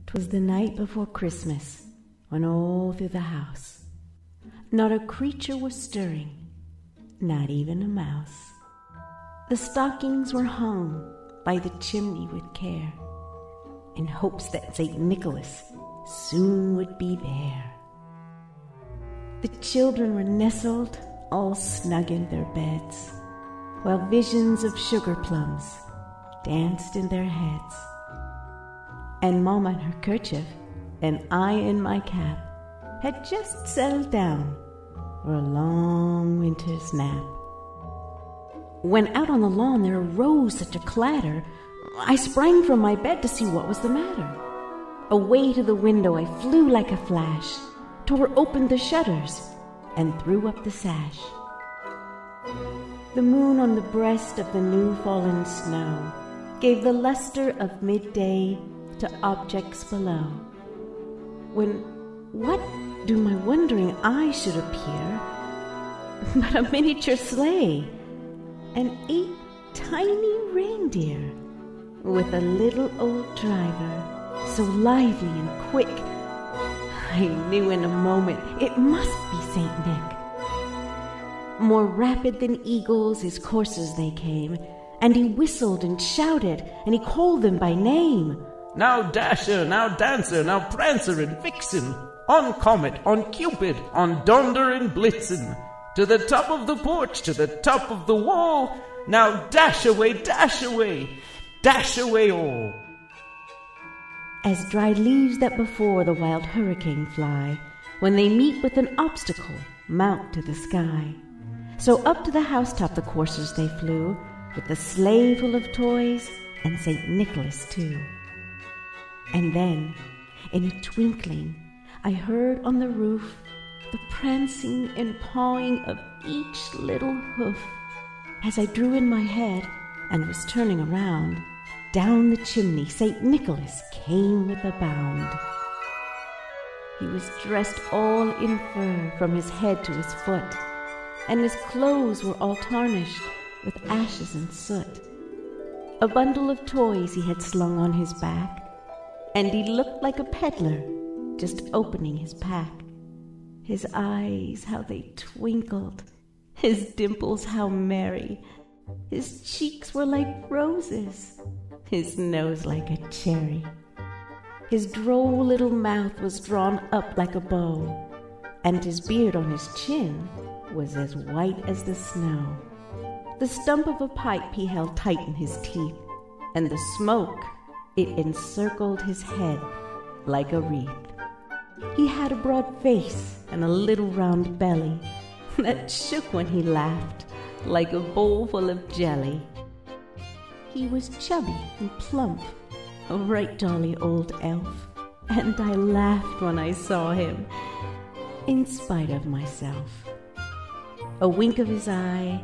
'Twas the night before Christmas, when all through the house not a creature was stirring, not even a mouse. The stockings were hung by the chimney with care, in hopes that St. Nicholas soon would be there. The children were nestled all snug in their beds, while visions of sugar plums danced in their heads. And Mama in her kerchief, and I in my cap, had just settled down for a long winter's nap. When out on the lawn there arose such a clatter, I sprang from my bed to see what was the matter. Away to the window I flew like a flash, tore open the shutters, and threw up the sash. The moon on the breast of the new-fallen snow gave the luster of midday to objects below, when what do my wondering eyes should appear but a miniature sleigh and 8 tiny reindeer, with a little old driver, so lively and quick, I knew in a moment it must be Saint Nick. More rapid than eagles his coursers they came, and he whistled and shouted, and he called them by name. Now Dasher, now Dancer, now Prancer and Vixen, on Comet, on Cupid, on Donder and Blitzen, to the top of the porch, to the top of the wall, now dash away, dash away, dash away all. As dry leaves that before the wild hurricane fly, when they meet with an obstacle, mount to the sky, so up to the housetop the coursers they flew, with the sleigh full of toys, and St. Nicholas too. And then, in a twinkling, I heard on the roof the prancing and pawing of each little hoof. As I drew in my head and was turning around, down the chimney St. Nicholas came with a bound. He was dressed all in fur from his head to his foot, and his clothes were all tarnished with ashes and soot. A bundle of toys he had slung on his back, and he looked like a peddler just opening his pack. His eyes, how they twinkled, his dimples how merry, his cheeks were like roses, his nose like a cherry. His droll little mouth was drawn up like a bow, and his beard on his chin was as white as the snow. The stump of a pipe he held tight in his teeth, and the smoke, it encircled his head like a wreath. He had a broad face and a little round belly that shook when he laughed like a bowl full of jelly. He was chubby and plump, a right jolly old elf, and I laughed when I saw him, in spite of myself. A wink of his eye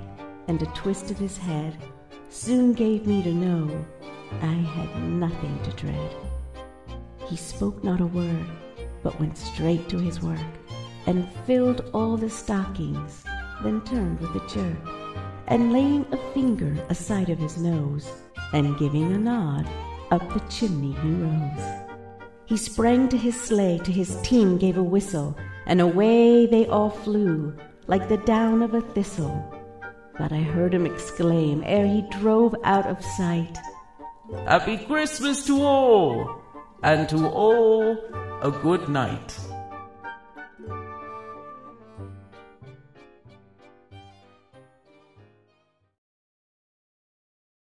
and a twist of his head soon gave me to know I had nothing to dread. He spoke not a word, but went straight to his work, and filled all the stockings, then turned with a jerk, and laying a finger aside of his nose, and giving a nod, up the chimney he rose. He sprang to his sleigh, to his team gave a whistle, and away they all flew, like the down of a thistle. But I heard him exclaim, ere he drove out of sight, Happy Christmas to all, and to all a good night.